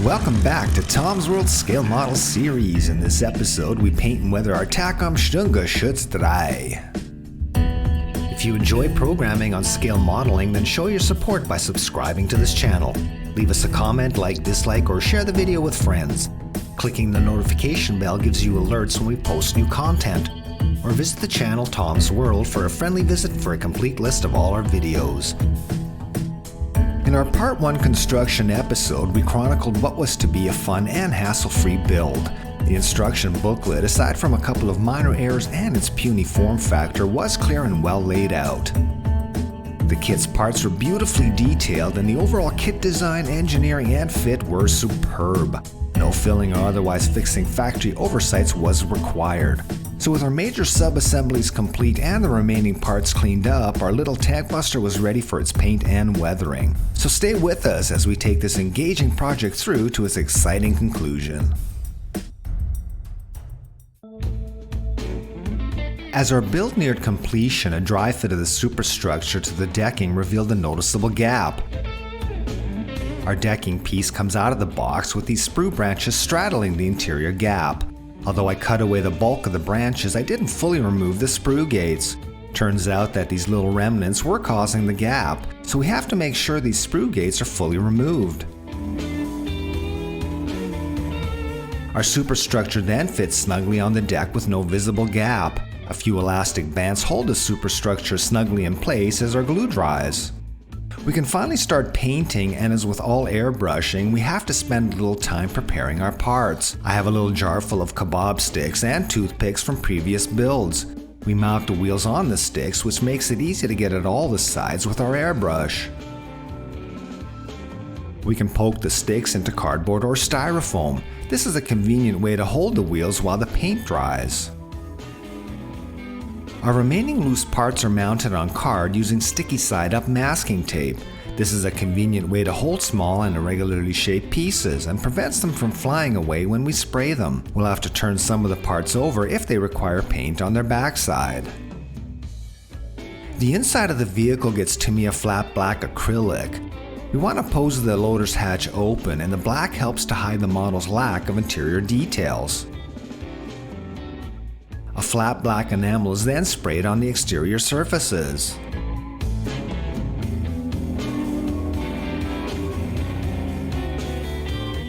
Welcome back to Tom's World Scale Model Series. In this episode, we paint and weather our Takom Stug no-frills. If you enjoy programming on scale modeling, then show your support by subscribing to this channel. Leave us a comment, like, dislike, or share the video with friends. Clicking the notification bell gives you alerts when we post new content. Or visit the channel Tom's World for a friendly visit for a complete list of all our videos. In our Part 1 construction episode, we chronicled what was to be a fun and hassle-free build. The instruction booklet, aside from a couple of minor errors and its puny form factor, was clear and well laid out. The kit's parts were beautifully detailed, and the overall kit design, engineering, and fit were superb. No filling or otherwise fixing factory oversights was required. So with our major sub-assemblies complete and the remaining parts cleaned up, our little tank buster was ready for its paint and weathering. So stay with us as we take this engaging project through to its exciting conclusion. As our build neared completion, a dry fit of the superstructure to the decking revealed a noticeable gap. Our decking piece comes out of the box with these sprue branches straddling the interior gap. Although I cut away the bulk of the branches, I didn't fully remove the sprue gates. Turns out that these little remnants were causing the gap, so we have to make sure these sprue gates are fully removed. Our superstructure then fits snugly on the deck with no visible gap. A few elastic bands hold the superstructure snugly in place as our glue dries. We can finally start painting, and as with all airbrushing, we have to spend a little time preparing our parts. I have a little jar full of kebab sticks and toothpicks from previous builds. We mount the wheels on the sticks, which makes it easy to get at all the sides with our airbrush. We can poke the sticks into cardboard or styrofoam. This is a convenient way to hold the wheels while the paint dries. Our remaining loose parts are mounted on card using sticky side-up masking tape. This is a convenient way to hold small and irregularly shaped pieces and prevents them from flying away when we spray them. We'll have to turn some of the parts over if they require paint on their backside. The inside of the vehicle gets Tamiya flat black acrylic. We want to pose the loader's hatch open, and the black helps to hide the model's lack of interior details. A flat black enamel is then sprayed on the exterior surfaces.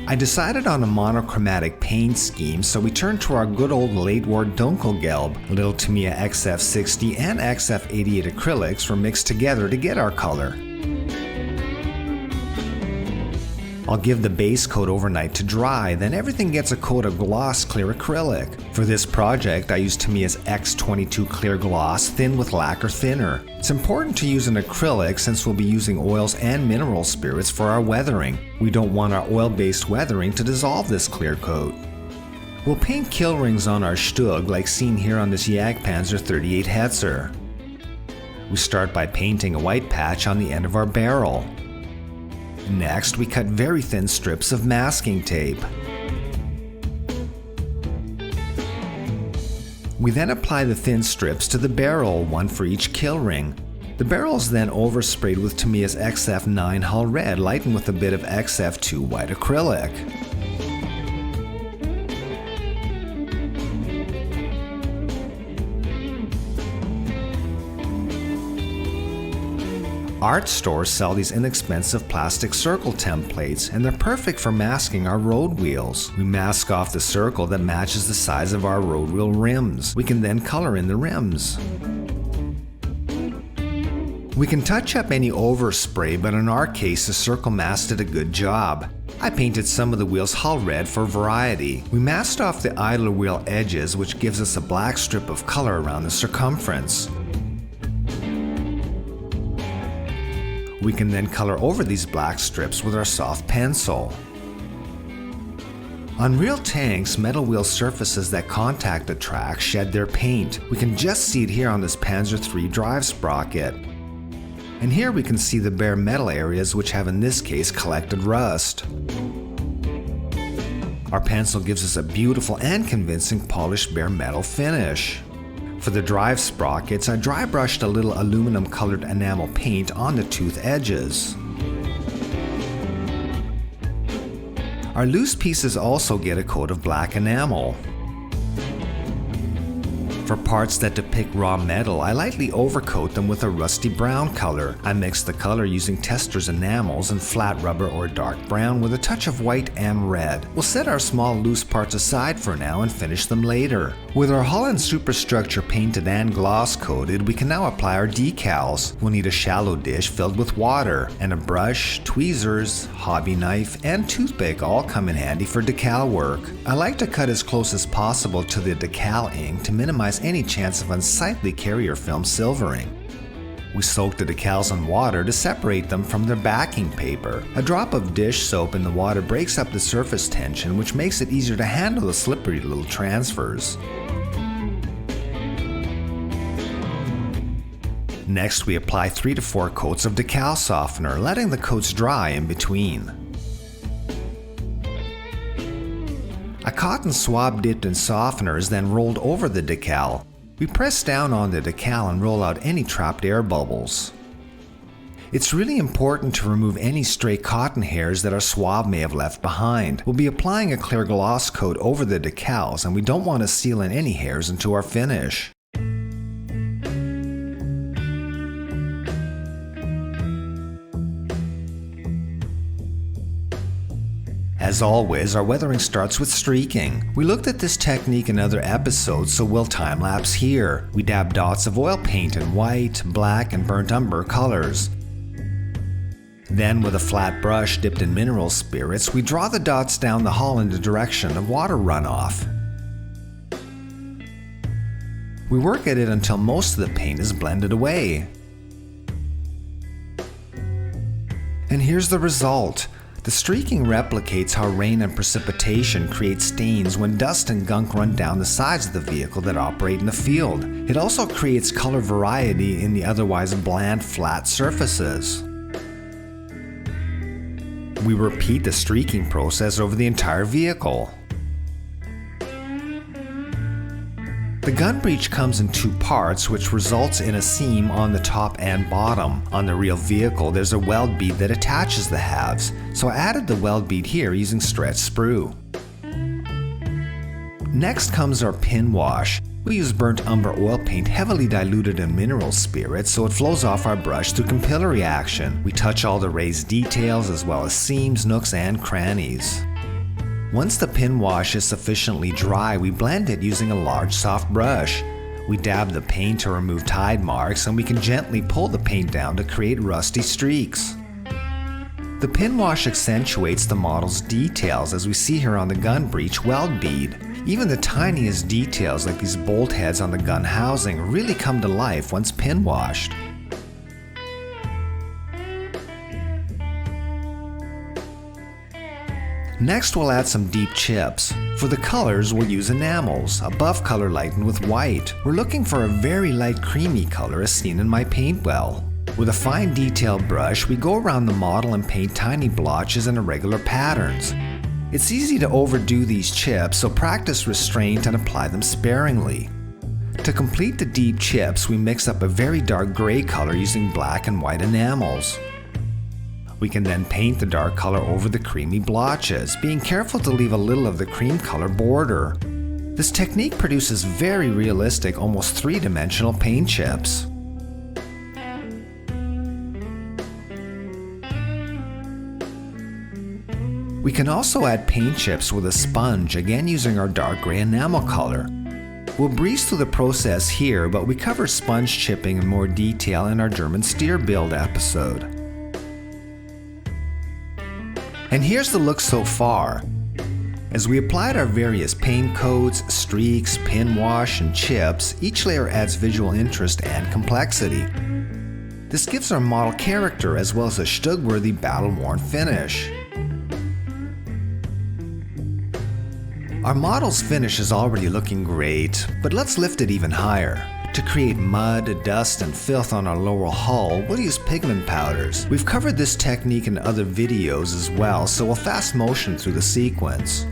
I decided on a monochromatic paint scheme, so we turned to our good old late war Dunkelgelb. Little Tamiya XF60 and XF88 acrylics were mixed together to get our color. I'll give the base coat overnight to dry, then everything gets a coat of gloss clear acrylic. For this project, I used Tamiya's X22 clear gloss thin with lacquer thinner. It's important to use an acrylic since we'll be using oils and mineral spirits for our weathering. We don't want our oil-based weathering to dissolve this clear coat. We'll paint kill rings on our Stug like seen here on this Jagdpanzer 38 Hetzer. We start by painting a white patch on the end of our barrel. Next, we cut very thin strips of masking tape. We then apply the thin strips to the barrel, one for each kill ring. The barrel is then oversprayed with Tamiya's XF9 Hull Red, lightened with a bit of XF2 white acrylic. Art stores sell these inexpensive plastic circle templates, and they're perfect for masking our road wheels. We mask off the circle that matches the size of our road wheel rims. We can then color in the rims. We can touch up any overspray, but in our case the circle mask did a good job. I painted some of the wheels hull red for variety. We masked off the idler wheel edges, which gives us a black strip of color around the circumference. We can then color over these black strips with our soft pencil. On real tanks, metal wheel surfaces that contact the track shed their paint. We can just see it here on this Panzer III drive sprocket. And here we can see the bare metal areas which have in this case collected rust. Our pencil gives us a beautiful and convincing polished bare metal finish. For the drive sprockets, I dry brushed a little aluminum colored enamel paint on the tooth edges. Our loose pieces also get a coat of black enamel. For parts that depict raw metal, I lightly overcoat them with a rusty brown color. I mix the color using tester's enamels and flat rubber or dark brown with a touch of white and red. We'll set our small loose parts aside for now and finish them later. With our Holland Superstructure painted and gloss coated, we can now apply our decals. We'll need a shallow dish filled with water, and a brush, tweezers, hobby knife, and toothpick all come in handy for decal work. I like to cut as close as possible to the decal ink to minimize any chance of unsightly carrier film silvering. We soak the decals in water to separate them from their backing paper. A drop of dish soap in the water breaks up the surface tension, which makes it easier to handle the slippery little transfers. Next, we apply 3 to 4 coats of decal softener, letting the coats dry in between. A cotton swab dipped in softener is then rolled over the decal. We press down on the decal and roll out any trapped air bubbles. It's really important to remove any stray cotton hairs that our swab may have left behind. We'll be applying a clear gloss coat over the decals, and we don't want to seal in any hairs into our finish. As always, our weathering starts with streaking. We looked at this technique in other episodes, so we'll time-lapse here. We dab dots of oil paint in white, black, and burnt umber colors. Then, with a flat brush dipped in mineral spirits, we draw the dots down the hull in the direction of water runoff. We work at it until most of the paint is blended away. And here's the result. The streaking replicates how rain and precipitation create stains when dust and gunk run down the sides of the vehicle that operate in the field. It also creates color variety in the otherwise bland, flat surfaces. We repeat the streaking process over the entire vehicle. The gun breech comes in 2 parts, which results in a seam on the top and bottom. On the real vehicle, there's a weld bead that attaches the halves, so I added the weld bead here using stretch sprue. Next comes our pin wash. We use burnt umber oil paint heavily diluted in mineral spirits so it flows off our brush through capillary action. We touch all the raised details as well as seams, nooks, and crannies. Once the pin wash is sufficiently dry, we blend it using a large soft brush. We dab the paint to remove tide marks, and we can gently pull the paint down to create rusty streaks. The pin wash accentuates the model's details, as we see here on the gun breech weld bead. Even the tiniest details like these bolt heads on the gun housing really come to life once pin washed. Next, we'll add some deep chips. For the colors, we'll use enamels, a buff color lightened with white. We're looking for a very light creamy color as seen in my paint well. With a fine detail brush, we go around the model and paint tiny blotches in irregular patterns. It's easy to overdo these chips, so practice restraint and apply them sparingly. To complete the deep chips, we mix up a very dark gray color using black and white enamels. We can then paint the dark color over the creamy blotches, being careful to leave a little of the cream color border. This technique produces very realistic, almost 3-dimensional paint chips. We can also add paint chips with a sponge, again using our dark gray enamel color. We'll breeze through the process here, but we cover sponge chipping in more detail in our German steer build episode. And here's the look so far. As we applied our various paint coats, streaks, pin wash, and chips, each layer adds visual interest and complexity. This gives our model character as well as a Stug-worthy battle-worn finish. Our model's finish is already looking great, but let's lift it even higher. To create mud, dust, and filth on our lower hull, we'll use pigment powders. We've covered this technique in other videos as well, so we'll fast motion through the sequence.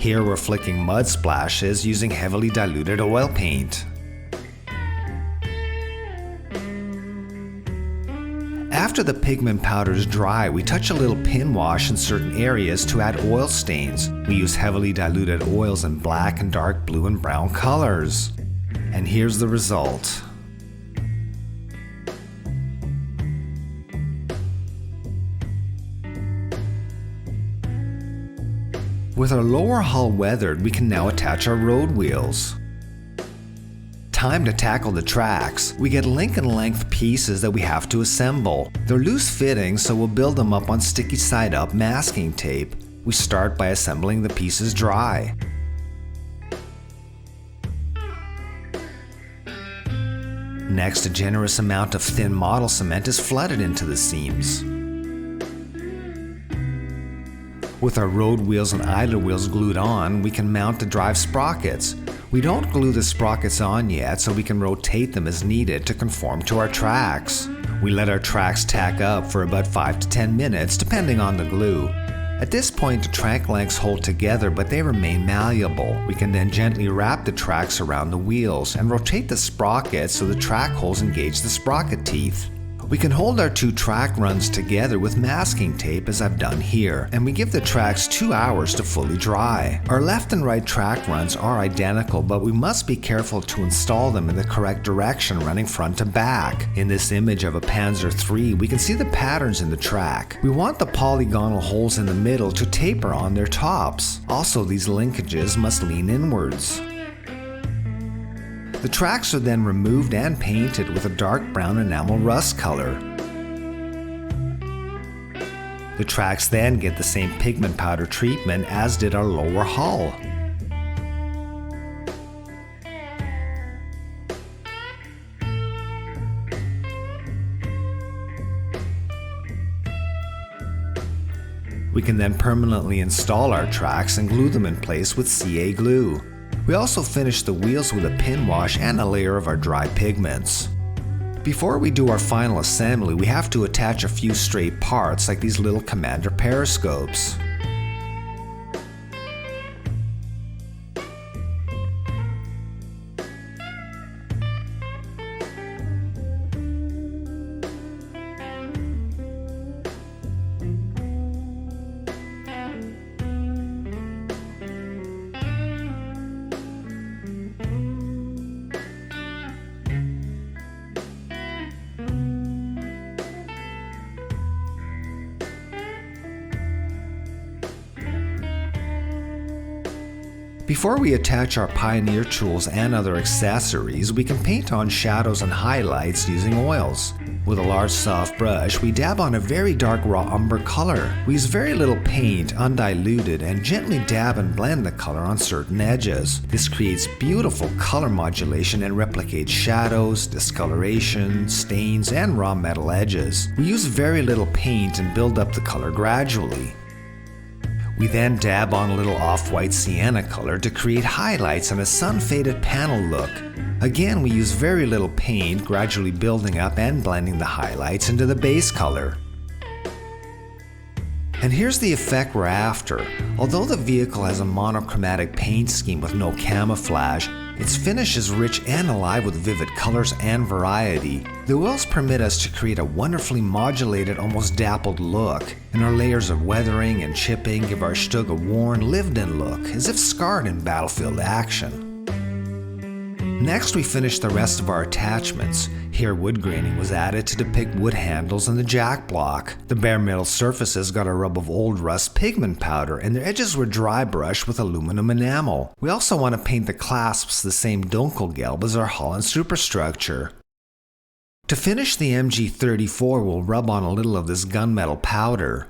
Here we're flicking mud splashes using heavily diluted oil paint. After the pigment powder is dry, we touch a little pin wash in certain areas to add oil stains. We use heavily diluted oils in black and dark blue and brown colors. And here's the result. With our lower hull weathered, we can now attach our road wheels. Time to tackle the tracks. We get Lincoln length pieces that we have to assemble. They're loose fitting, so we'll build them up on sticky side up masking tape. We start by assembling the pieces dry. Next, a generous amount of thin model cement is flooded into the seams. With our road wheels and idler wheels glued on, we can mount the drive sprockets. We don't glue the sprockets on yet, so we can rotate them as needed to conform to our tracks. We let our tracks tack up for about 5 to 10 minutes, depending on the glue. At this point, the track lengths hold together, but they remain malleable. We can then gently wrap the tracks around the wheels and rotate the sprockets so the track holes engage the sprocket teeth. We can hold our two track runs together with masking tape as I've done here, and we give the tracks 2 hours to fully dry. Our left and right track runs are identical, but we must be careful to install them in the correct direction running front to back. In this image of a Panzer III, we can see the patterns in the track. We want the polygonal holes in the middle to taper on their tops. Also, these linkages must lean inwards. The tracks are then removed and painted with a dark brown enamel rust color. The tracks then get the same pigment powder treatment as did our lower hull. We can then permanently install our tracks and glue them in place with CA glue. We also finish the wheels with a pin wash and a layer of our dry pigments. Before we do our final assembly, we have to attach a few straight parts like these little commander periscopes. Before we attach our Pioneer tools and other accessories, we can paint on shadows and highlights using oils. With a large soft brush, we dab on a very dark raw umber color. We use very little paint, undiluted, and gently dab and blend the color on certain edges. This creates beautiful color modulation and replicates shadows, discoloration, stains, and raw metal edges. We use very little paint and build up the color gradually. We then dab on a little off-white sienna color to create highlights and a sun-faded panel look. Again, we use very little paint, gradually building up and blending the highlights into the base color. And here's the effect we're after. Although the vehicle has a monochromatic paint scheme with no camouflage, its finish is rich and alive with vivid colors and variety. The oils permit us to create a wonderfully modulated, almost dappled look, and our layers of weathering and chipping give our Stug a worn, lived-in look, as if scarred in battlefield action. Next, we finish the rest of our attachments. Here, wood graining was added to depict wood handles and the jack block. The bare metal surfaces got a rub of old rust pigment powder, and their edges were dry brushed with aluminum enamel. We also want to paint the clasps the same Dunkelgelb as our hull and superstructure. To finish the MG34, we'll rub on a little of this gunmetal powder.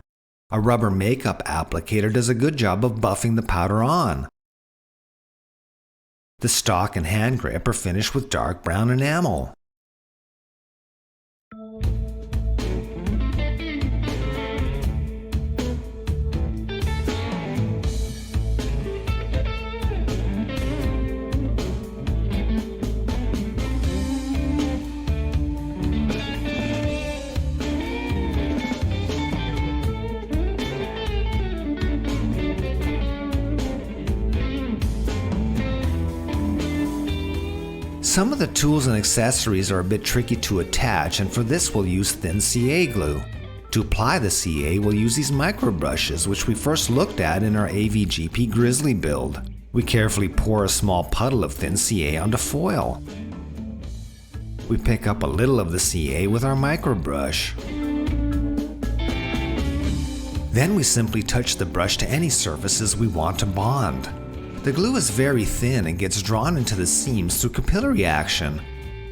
A rubber makeup applicator does a good job of buffing the powder on. The stock and hand grip are finished with dark brown enamel. Some of the tools and accessories are a bit tricky to attach, and for this we'll use thin CA glue. To apply the CA, we'll use these micro brushes, which we first looked at in our AVGP Grizzly build. We carefully pour a small puddle of thin CA onto foil. We pick up a little of the CA with our micro brush. Then we simply touch the brush to any surfaces we want to bond. The glue is very thin and gets drawn into the seams through capillary action.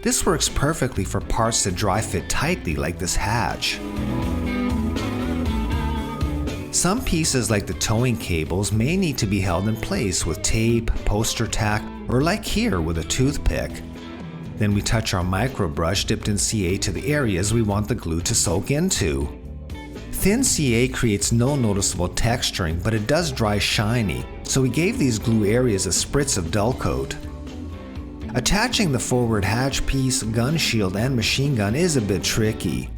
This works perfectly for parts that dry fit tightly like this hatch. Some pieces like the towing cables may need to be held in place with tape, poster tack, or like here with a toothpick. Then we touch our micro brush dipped in CA to the areas we want the glue to soak into. Thin CA creates no noticeable texturing, but it does dry shiny, so we gave these glue areas a spritz of dull coat. Attaching the forward hatch piece, gun shield, and machine gun is a bit tricky.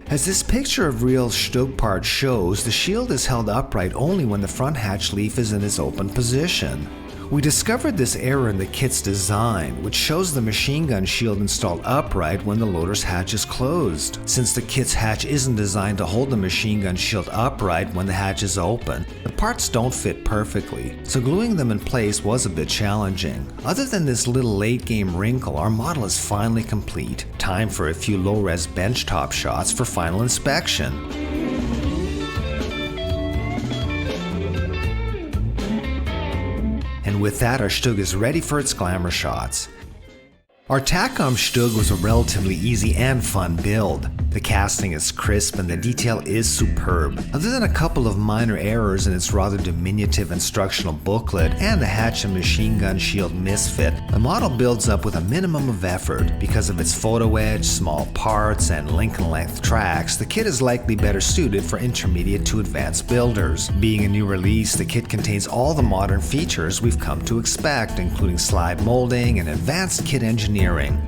As this picture of real Stug part shows, the shield is held upright only when the front hatch leaf is in its open position. We discovered this error in the kit's design, which shows the machine gun shield installed upright when the loader's hatch is closed. Since the kit's hatch isn't designed to hold the machine gun shield upright when the hatch is open, the parts don't fit perfectly, so gluing them in place was a bit challenging. Other than this little late-game wrinkle, our model is finally complete. Time for a few low-res benchtop shots for final inspection. And with that, our Stug is ready for its glamour shots. Our Takom Stug was a relatively easy and fun build. The casting is crisp and the detail is superb. Other than a couple of minor errors in its rather diminutive instructional booklet and the hatch and machine gun shield misfit, the model builds up with a minimum of effort. Because of its photo edge, small parts, and Lincoln length tracks, the kit is likely better suited for intermediate to advanced builders. Being a new release, the kit contains all the modern features we've come to expect, including slide molding and advanced kit engineering.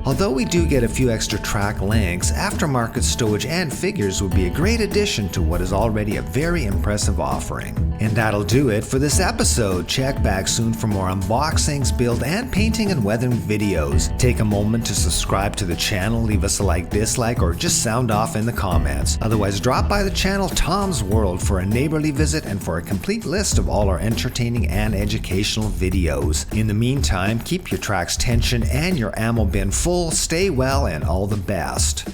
Although we do get a few extra track lengths, aftermarket stowage and figures would be a great addition to what is already a very impressive offering. And that'll do it for this episode. Check back soon for more unboxings, build and painting and weathering videos. Take a moment to subscribe to the channel, leave us a like, dislike, or just sound off in the comments. Otherwise, drop by the channel Tom's World for a neighborly visit and for a complete list of all our entertaining and educational videos. In the meantime, keep your tracks tension and your ammo bin full, stay well, and all the best.